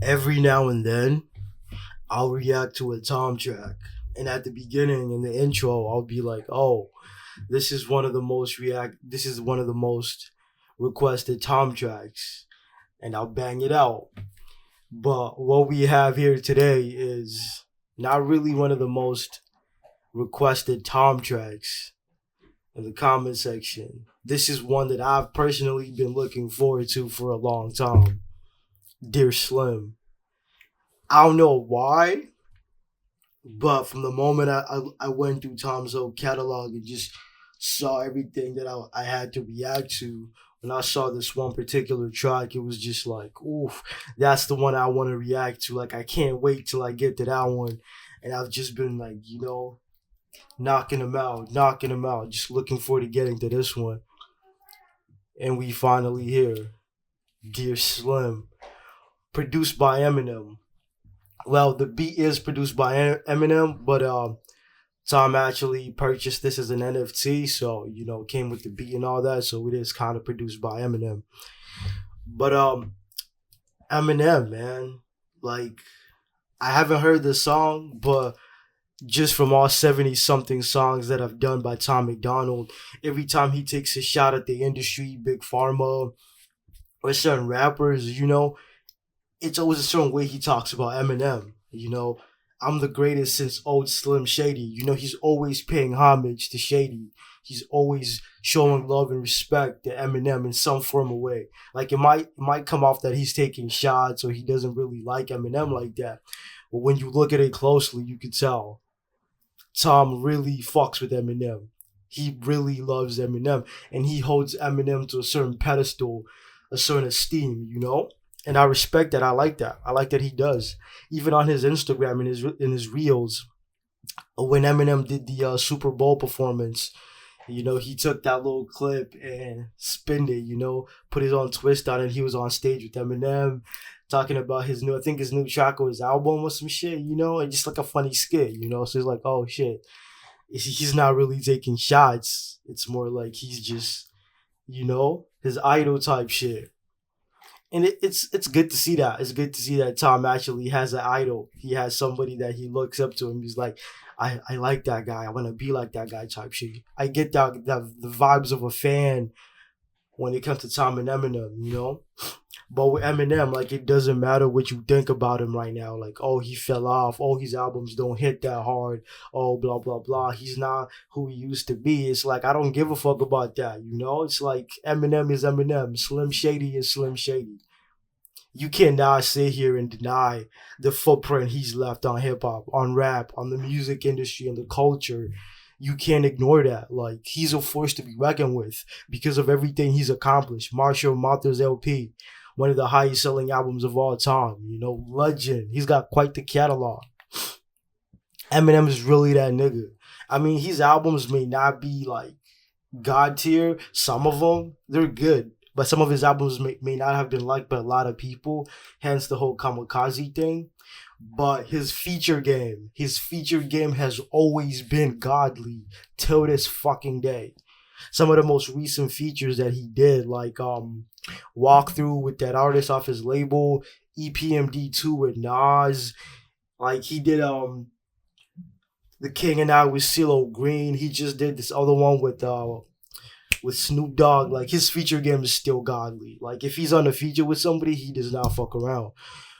Every now and then, I'll react to a Tom track. And at the beginning, in the intro, I'll be like, oh, this is one of the most requested Tom tracks. And I'll bang it out. But what we have here today is not really one of the most requested Tom tracks in the comment section. This is one that I've personally been looking forward to for a long time. Dear Slim. I don't know why, but from the moment I went through Tom's whole catalog and just saw everything that I had to react to, when I saw this one particular track, it was just like, oof, that's the one I want to react to. Like, I can't wait till I get to that one. And I've just been like, knocking them out, just looking forward to getting to this one. And we finally here. Dear Slim, produced by Eminem. Well, the beat is produced by Eminem, but Tom actually purchased this as an NFT, so it came with the beat and all that. So it is kind of produced by Eminem. But Eminem, man, like I haven't heard this song, but just from all 70 something songs that I've done by Tom Macdonald, every time he takes a shot at the industry, Big Pharma, or certain rappers, it's always a certain way he talks about Eminem. I'm the greatest since old Slim Shady. He's always paying homage to Shady. He's always showing love and respect to Eminem in some form of way. Like it might come off that he's taking shots or he doesn't really like Eminem like that. But when you look at it closely, you can tell Tom really fucks with Eminem. He really loves Eminem, and he holds Eminem to a certain pedestal, a certain esteem. And I respect that. I like that. I like that he does. Even on his Instagram and his reels, when Eminem did the Super Bowl performance, he took that little clip and spinned it. Put his own twist on it. He was on stage with Eminem, talking about I think his new track or his album or some shit. And just like a funny skit. So it's like, oh shit, he's not really taking shots. It's more like he's just, his idol type shit. And it's good to see that. It's good to see that Tom actually has an idol. He has somebody that he looks up to, and he's like, I like that guy. I want to be like that guy type shit. I get that the vibes of a fan when it comes to Tom and Eminem. But with Eminem, like, it doesn't matter what you think about him right now. Like, oh, he fell off. Oh, his albums don't hit that hard. Oh, blah, blah, blah. He's not who he used to be. It's like, I don't give a fuck about that, It's like Eminem is Eminem. Slim Shady is Slim Shady. You cannot sit here and deny the footprint he's left on hip hop, on rap, on the music industry, on the culture. You can't ignore that. Like, he's a force to be reckoned with because of everything he's accomplished. Marshall Mathers LP, one of the highest selling albums of all time. Legend. He's got quite the catalog. Eminem is really that nigga. I mean, his albums may not be like God tier. Some of them, they're good. But some of his albums may not have been liked by a lot of people, hence the whole kamikaze thing. But his feature game has always been godly till this fucking day. Some of the most recent features that he did, like Walkthrough with that artist off his label, EPMD2 with Nas, like he did The King and I with CeeLo Green. He just did this other one with Snoop Dogg. Like, his feature game is still godly. Like, if he's on a feature with somebody, he does not fuck around.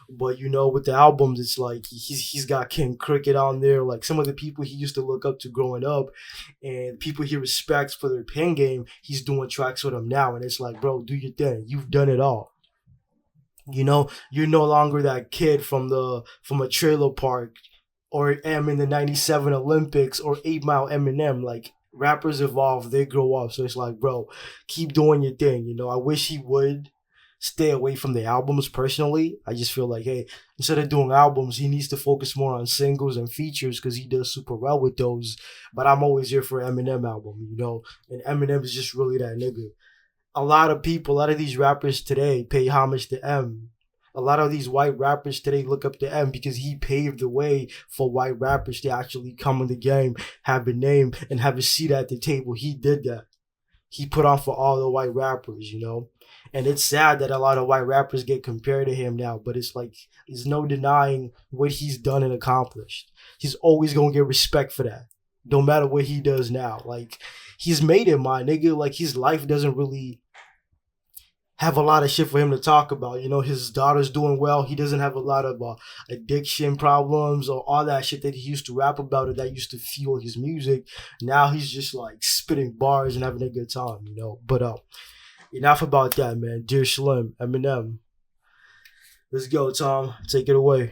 But with the albums, it's like he's got King Cricket on there. Like, some of the people he used to look up to growing up, and people he respects for their pen game, he's doing tracks with them now. And it's like, bro, do your thing. You've done it all. You're no longer that kid from a trailer park, or M in the '97 Olympics, or 8 Mile Eminem. Like, rappers evolve, they grow up. So it's like, bro, keep doing your thing. I wish he would stay away from the albums personally. I just feel like, hey, instead of doing albums, he needs to focus more on singles and features because he does super well with those. But I'm always here for Eminem album, and Eminem is just really that nigga. A lot of these rappers today pay homage to M. A lot of these white rappers today look up to M because he paved the way for white rappers to actually come in the game, have a name, and have a seat at the table. He did that. he put on for all the white rappers, you know? And it's sad that a lot of white rappers get compared to him now, but it's like, there's no denying what he's done and accomplished. He's always gonna get respect for that, no matter what he does now. Like, he's made it, my nigga. Like, his life doesn't really have a lot of shit for him to talk about. You know, his daughter's doing well. He doesn't have a lot of addiction problems or all that shit that he used to rap about or that used to fuel his music. Now he's just like spitting bars and having a good time, you know. But enough about that, man. Dear Slim, Eminem. Let's go, Tom. Take it away.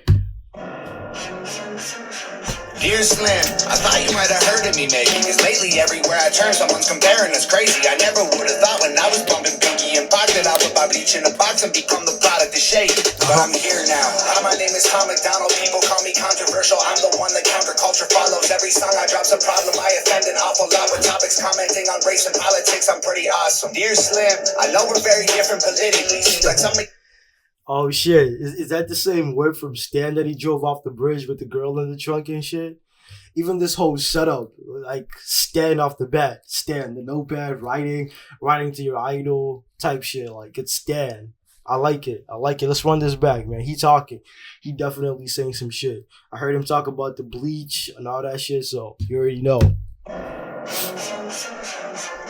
Dear Slim, I thought you might have heard of me maybe, cause lately everywhere I turn someone's comparing us crazy. I never would have thought when I was bumping Biggie and Pac that I would buy bleach in a box and become the product of shade. But I'm here now. Hi, my name is Macdonald. People call me controversial. I'm the one that counterculture follows. Every song I drop's a problem. I offend an awful lot with topics commenting on race and politics. I'm pretty awesome. Dear Slim, I know we're very different politically. Seems like somebody... Oh shit, is that the same word from Stan that he drove off the bridge with the girl in the trunk and shit? Even this whole setup, like Stan off the bat, Stan, the notepad, writing to your idol type shit, like it's Stan. I like it. Let's run this back, man. He talking. He definitely saying some shit. I heard him talk about the bleach and all that shit, so you already know.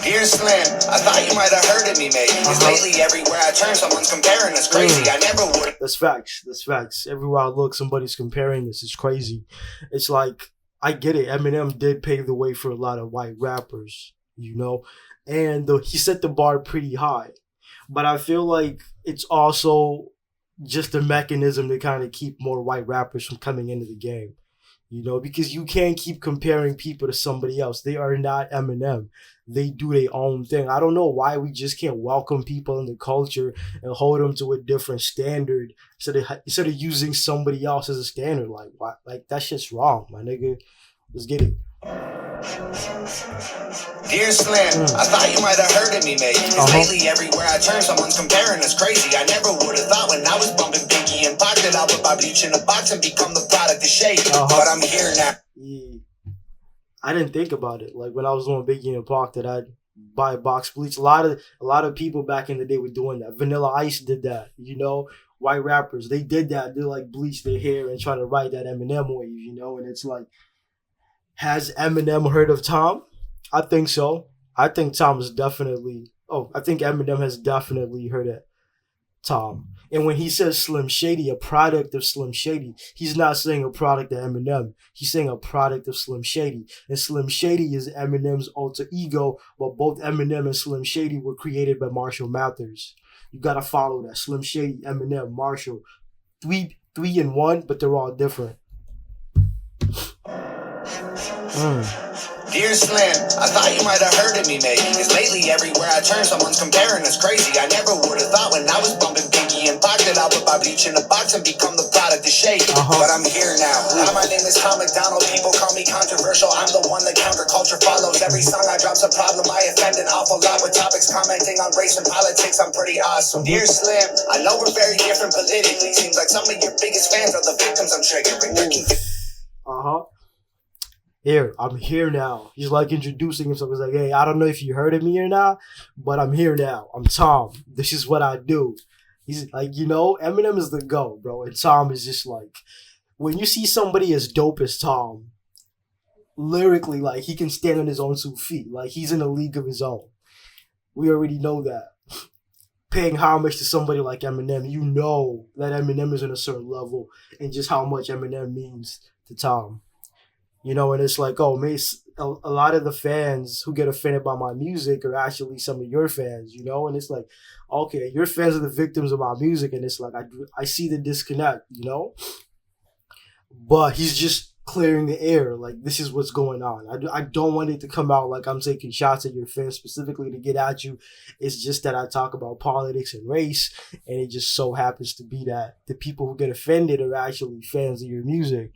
Dear Slim, I thought you might have heard of me maybe, cause lately everywhere I turn someone's comparing us crazy. I never would. That's facts. Everywhere I look, somebody's comparing this. It's crazy. It's like, I get it. Eminem did pave the way for a lot of white rappers, you know, and he set the bar pretty high. But I feel like it's also just a mechanism to kind of keep more white rappers from coming into the game. You know, because you can't keep comparing people to somebody else. They are not Eminem. They do their own thing. I don't know why we just can't welcome people in the culture and hold them to a different standard instead of using somebody else as a standard. Like, why? Like, that shit's wrong, my nigga. Let's get it. Dear Slim, I thought you might have heard of me maybe, cause lately everywhere I turn someone's comparing us crazy. I never would have thought when I was bumping Biggie and Pac that I would buy bleach in a box and become the product of shade. But I'm here now. Yeah. I didn't think about it. Like when I was doing Biggie and Pac that I'd buy box bleach. A lot of people back in the day were doing that. Vanilla Ice did that, you know. White rappers, they did that. They like bleach their hair and try to ride that Eminem wave, you know. And it's like, has Eminem heard of Tom? I think so. I think Tom is definitely... I think Eminem has definitely heard of Tom. And when he says Slim Shady, a product of Slim Shady, he's not saying a product of Eminem. He's saying a product of Slim Shady. And Slim Shady is Eminem's alter ego, but both Eminem and Slim Shady were created by Marshall Mathers. You gotta follow that. Slim Shady, Eminem, Marshall. Three in one, but they're all different. Dear Slim, I thought you might have heard of me maybe, cause lately everywhere I turn someone's comparing us crazy. I never would have thought when I was bumping Biggie and Pac that I would buy bleach in a box and become the product of shade. But I'm here now. Hi, my name is Macdonald. People call me controversial. I'm the one that counterculture follows. Every song I drop's a problem. I offend an awful lot with topics commenting on race and politics. I'm pretty awesome. Dear Slim, I know we're very different politically. Seems like some of your biggest fans are the victims I'm triggering. Here, I'm here now. He's like introducing himself. He's like, hey, I don't know if you heard of me or not, but I'm here now. I'm Tom. This is what I do. He's like, you know, Eminem is the GOAT, bro. And Tom is just like, when you see somebody as dope as Tom, lyrically, like, he can stand on his own 2 feet. Like, he's in a league of his own. We already know that. Paying homage to somebody like Eminem, you know that Eminem is on a certain level and just how much Eminem means to Tom. You know, and it's like, oh, man, a lot of the fans who get offended by my music are actually some of your fans, you know? And it's like, okay, your fans are the victims of my music, and it's like, I see the disconnect, you know? But he's just clearing the air. Like, this is what's going on. I don't want it to come out like I'm taking shots at your fans specifically to get at you. It's just that I talk about politics and race, and it just so happens to be that the people who get offended are actually fans of your music.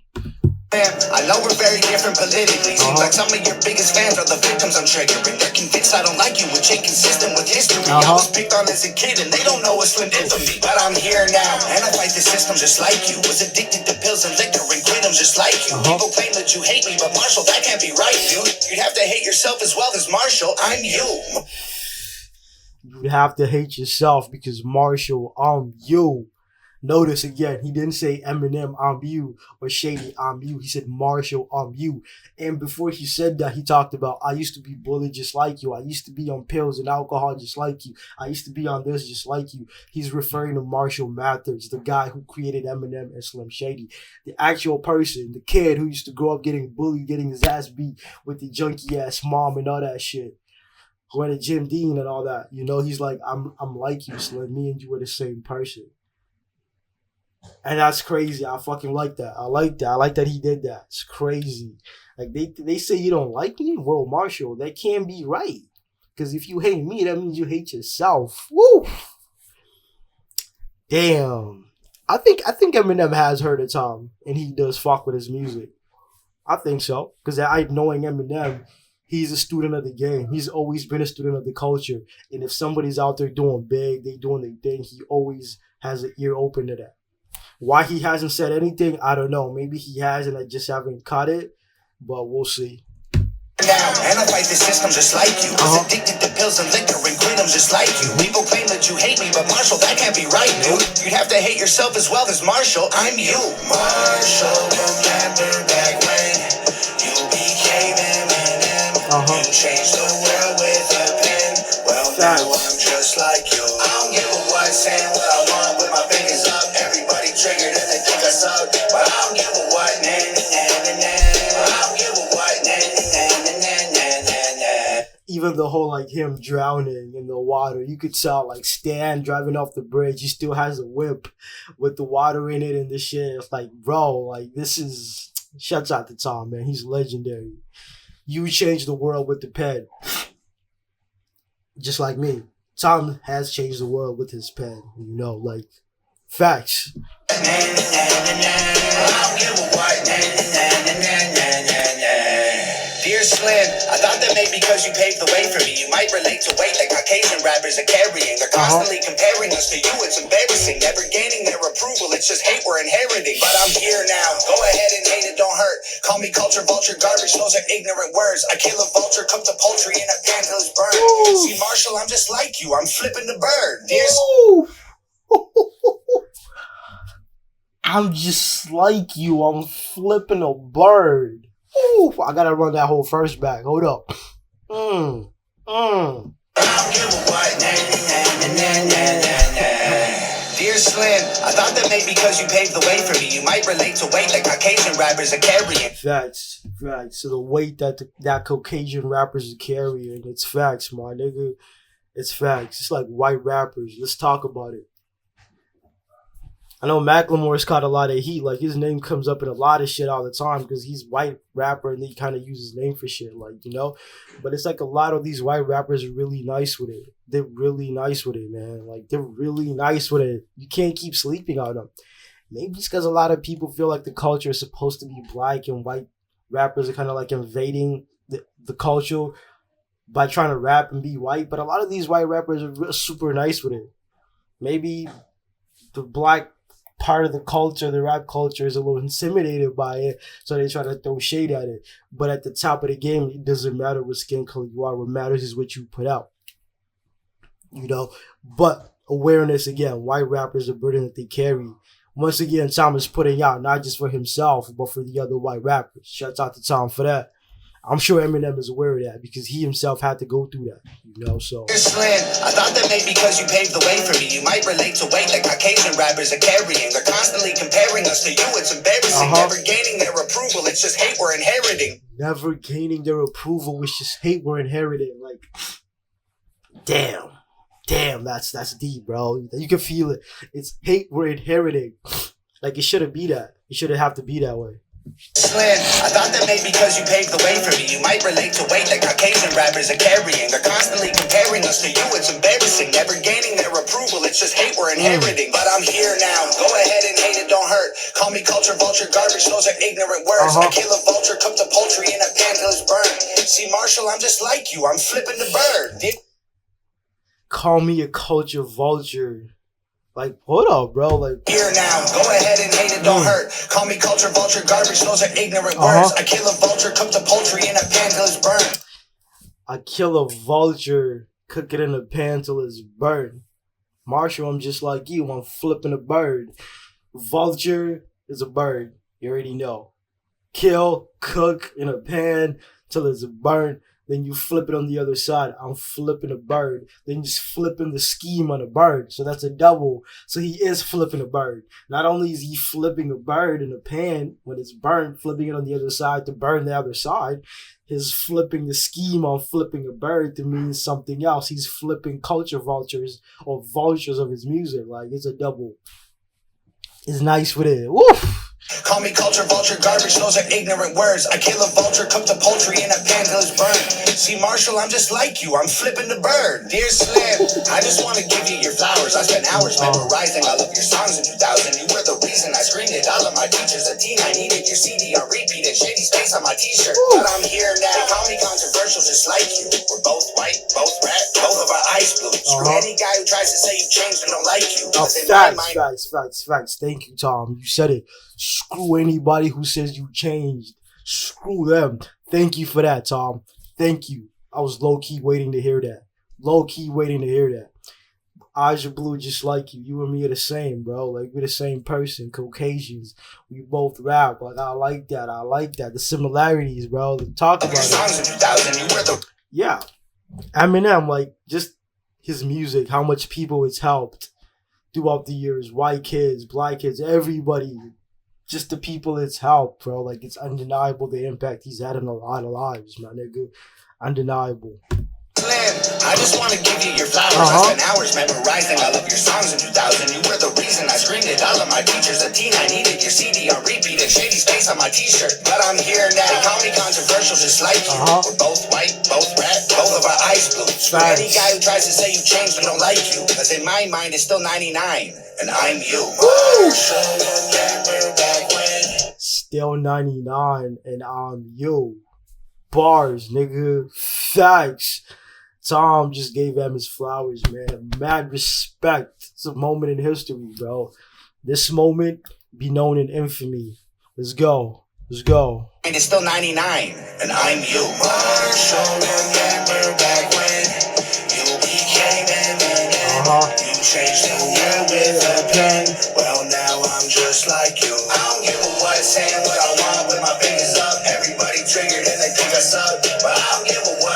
I know we're very different politically. Seems like some of your biggest fans are the victims I'm triggering. They're convinced I don't like you, which ain't consistent with history. I was picked on as a kid and they don't know what Slim did for me. But I'm here now, and I fight the system just like you. Was addicted to pills and liquor and quit them just like you. People claim that you hate me, but Marshall, that can't be right, dude. You'd have to hate yourself as well as Marshall. I'm you. you would have to hate yourself because Marshall, I'm you. Notice again, he didn't say Eminem, I'm you, or Shady, I'm you. He said Marshall, I'm you. And before he said that, he talked about, I used to be bullied just like you. I used to be on pills and alcohol just like you. I used to be on this just like you. He's referring to Marshall Mathers, the guy who created Eminem and Slim Shady. The actual person, the kid who used to grow up getting bullied, getting his ass beat with the junky ass mom and all that shit. Who had a Jim Dean and all that. You know, he's like, I'm like you, Slim. Me and you are the same person. And that's crazy. I fucking like that. I like that. I like that he did that. It's crazy. Like they say you don't like me? Well, Marshall, that can't be right. Because if you hate me, that means you hate yourself. Woo! Damn. I think Eminem has heard of Tom and he does fuck with his music. I think so. Because knowing Eminem, he's a student of the game. He's always been a student of the culture. And if somebody's out there doing big, they doing their thing, he always has an ear open to that. Why he hasn't said anything, I don't know. Maybe he has and I just haven't caught it, but we'll see. And I fight the system just like you. Was addicted to pills and liquor and quit them just like you. People claim that you hate me, but Marshall, that can't be right, dude. You'd have to hate yourself as well as Marshall. I'm you. Marshall, remember back when you became Eminem. You changed the world with a pen. Well, now I'm just like you. I don't give a what, saying what I want with my fingers up. Everybody triggered and they think I suck. But I don't give a what, even the whole like him drowning in the water, you could tell like Stan driving off the bridge, he still has a whip with the water in it and the shit. It's like, bro, like this is shouts out to Tom, man. He's legendary. You changed the world with the pen. Just like me. Tom has changed the world with his pen, you know, like facts. Dear Slim, I thought that maybe because you paved the way for me, you might relate to weight that Caucasian rappers are carrying. They're constantly comparing us to you, it's embarrassing. Never gaining their approval, it's just hate we're inheriting. But I'm here now, go ahead and hate it, don't hurt. Call me culture vulture, garbage, those are ignorant words. I kill a vulture, cook the poultry in a pan till it's burned. See, Marshall, I'm just like you, I'm flipping the bird. Dear I'm just like you, I'm flipping a bird. Ooh, I gotta run that whole first back. Hold up. Dear Slim, I thought that maybe because you paved the way for me, you might relate to weight that Caucasian rappers are carrying. Facts. So the weight that Caucasian rappers are carrying, it's facts, my nigga. It's facts. It's like white rappers. Let's talk about it. I know Macklemore's caught a lot of heat. Like, his name comes up in a lot of shit all the time because he's white rapper and he kind of uses his name for shit, like, you know? But it's like a lot of these white rappers are really nice with it. They're really nice with it, man. Like, they're really nice with it. You can't keep sleeping on them. Maybe it's because a lot of people feel like the culture is supposed to be black and white rappers are kind of like invading the culture by trying to rap and be white. But a lot of these white rappers are super nice with it. Maybe the black part of the culture, the rap culture, is a little intimidated by it, so they try to throw shade at it. But at the top of the game, it doesn't matter what skin color you are. What matters is what you put out, you know. But awareness, again, white rappers, the burden that they carry. Once again, Tom is putting out not just for himself, but for the other white rappers. Shouts out to Tom for that. I'm sure Eminem is aware of that because he himself had to go through that, you know, so. Slim, I thought that maybe because you paved the way for me, you might relate to weight that Caucasian rappers are carrying. They're constantly comparing us to you, it's embarrassing. Never gaining their approval, it's just hate we're inheriting. Never gaining their approval, it's just hate we're inheriting. Like, damn, that's deep, bro. You can feel it. It's hate we're inheriting. Like, it shouldn't be that. It shouldn't have to be that way. Slim, I thought that maybe because you paved the way for me, you might relate to weight that Caucasian rappers are carrying. They're constantly comparing us to you, it's embarrassing. Never gaining their approval, it's just hate we're inheriting. But I'm here now, go ahead and hate it, don't hurt. Call me culture vulture, garbage, those are ignorant words. I kill a vulture, cook the poultry in a pan till it's burned. See, Marshall, I'm just like you, I'm flipping the bird. Call me a culture vulture. Like, hold up, bro. Like, here now, go ahead and hate it, don't hurt. Call me culture vulture, garbage, those are ignorant words. I kill a vulture, cook the poultry in a pan till it's burned. I kill a vulture, cook it in a pan till it's burnt. Marshall, I'm just like you. I'm flipping a bird. Vulture is a bird. You already know. Kill, cook in a pan till it's burnt. Then you flip it on the other side. I'm flipping a bird. Then you're flipping the scheme on a bird. So that's a double. So he is flipping a bird. Not only is he flipping a bird in a pan when it's burnt, flipping it on the other side to burn the other side, he's flipping the scheme on flipping a bird to mean something else. He's flipping culture vultures or vultures of his music. Like, it's a double. It's nice with it. Woof! Call me culture vulture garbage, those are ignorant words. I kill a vulture, cook the poultry in a pan till it's burned. See, Marshall, I'm just like you, I'm flipping the bird. Dear Slim, I just want to give you your flowers. I spent hours memorizing all of your songs in 2000. You were the reason I screamed it. All of my teachers, a teen, I needed your CD on repeat and shady space on my t-shirt. But I'm here now, they call me controversial just like you. We're both white, both red, both of our eyes blue. Screw any guy who tries to say you changed, we don't like you. Facts. Thank you, Tom. You said it. Screw anybody who says you changed. Screw them. Thank you for that, Tom. Thank you. I was low-key waiting to hear that. Eyes are blue just like you. You and me are the same, bro. Like, we're the same person. Caucasians. We both rap. Like, I like that. The similarities, bro. Talk about it. Yeah. Eminem, like, just his music, how much people it's helped throughout the years. White kids, black kids, everybody. Just the people it's helped, bro. Like, it's undeniable the impact he's had in a lot of lives, my nigga. Undeniable. Slim, I just want to give you your flowers. I spent hours memorizing all of your songs in 2000. You were the reason I screamed it. All of my teachers, a teen, I needed your CD on repeat and shady space on my t-shirt. But I'm here now. They call me controversial just like you. We're both white, both red, both of our eyes blue. Screw any guy who tries to say you changed, we don't like you. Because in my mind, it's still 99. And I'm you. Still 99 and I'm you. Bars, nigga. Facts. Tom just gave him his flowers, man. Mad respect. It's a moment in history, bro. This moment be known in infamy. Let's go. And it's still 99, and I'm you. Marshall, remember back when you became EMINEM. You changed the world with a pen. Well, now I'm just like you. I don't give a what, saying what I want with my fingers up. Everybody triggered and they think I suck. But I don't give a what.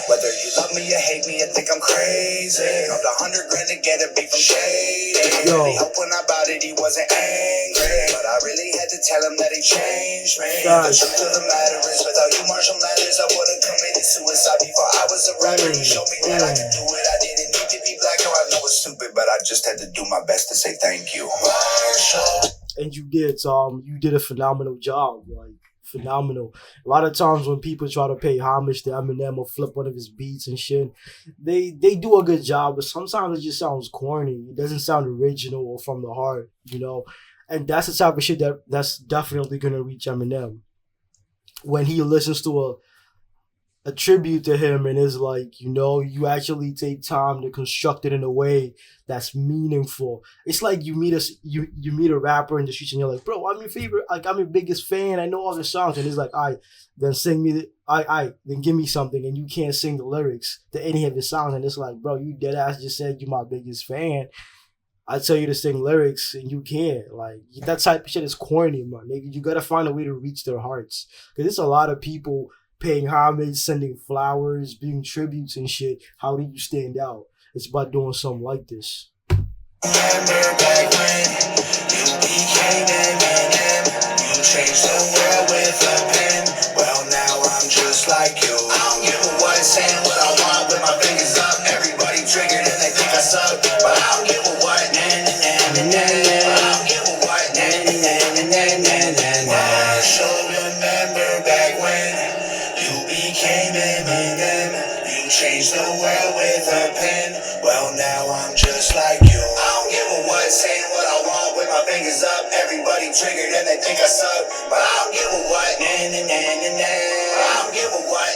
Whether you love me or hate me, I think I'm crazy. Dropped $100 grand to get a beat from Shady. Really hope when I bought it he wasn't angry, but I really had to tell him that he changed me. The truth of the matter is, without you, Marshall Mathers, I would've committed suicide before I was a rapper. He showed me that I could do it. I didn't need to be black. I know it's stupid, but I just had to do my best to say thank you, Marshall. And you did, Tom. You did a phenomenal job. Like, phenomenal. A lot of times when people try to pay homage to Eminem or flip one of his beats and shit, they do a good job, but sometimes it just sounds corny. It doesn't sound original or from the heart, you know? And that's the type of shit that's definitely going to reach Eminem. When he listens to a tribute to him and is like, you know, you actually take time to construct it in a way that's meaningful. It's like you meet a rapper in the streets and you're like, bro, I'm your favorite, like, I'm your biggest fan, I know all the songs, and he's like, all right, then sing me then give me something, and you can't sing the lyrics to any of his songs, and it's like, bro, you dead ass just said you're my biggest fan. I tell you to sing lyrics and you can't. Like, that type of shit is corny, man. Nigga, you gotta find a way to reach their hearts. Cause there's a lot of people paying homage, sending flowers, being tributes and shit. How do you stand out? It's about doing something like this. Remember back when you became EMINEM. You changed the world with a pen. Well, now I'm just like you. I don't give a what, saying what I want with my fingers up. Everybody triggered and they think I suck, but I don't give a what. I don't give a what. Marshall, remember back when you became EMINEM. You changed the world with a pen. Well, now I'm just like you. I don't give a what, saying what I want with my fingers up. Everybody triggered and they think I suck, but I don't give a what. I don't give a what.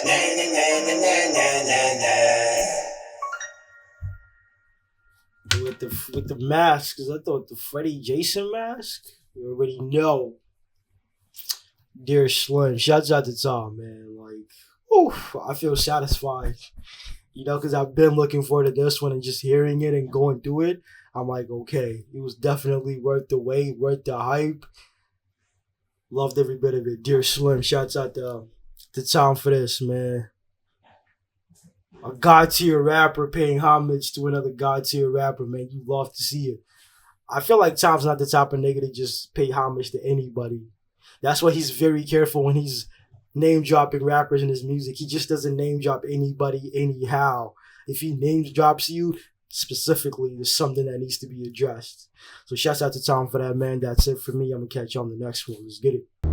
With the mask, because I thought the Freddy Jason mask, you already know. Dear Slim, shouts out to Tom, man. Like, oof, I feel satisfied. Because I've been looking forward to this one and just hearing it and going through it. I'm like, okay, it was definitely worth the wait, worth the hype. Loved every bit of it. Dear Slim, shouts out to Tom for this, man. A god tier rapper paying homage to another god tier rapper, man. You love to see it. I feel like Tom's not the type of nigga to just pay homage to anybody. That's why he's very careful when he's name dropping rappers in his music. He just doesn't name drop anybody anyhow. If he names drops you specifically, there's something that needs to be addressed. So shouts out to Tom for that, man. That's it for me. I'm gonna catch you on the next one. Let's get it.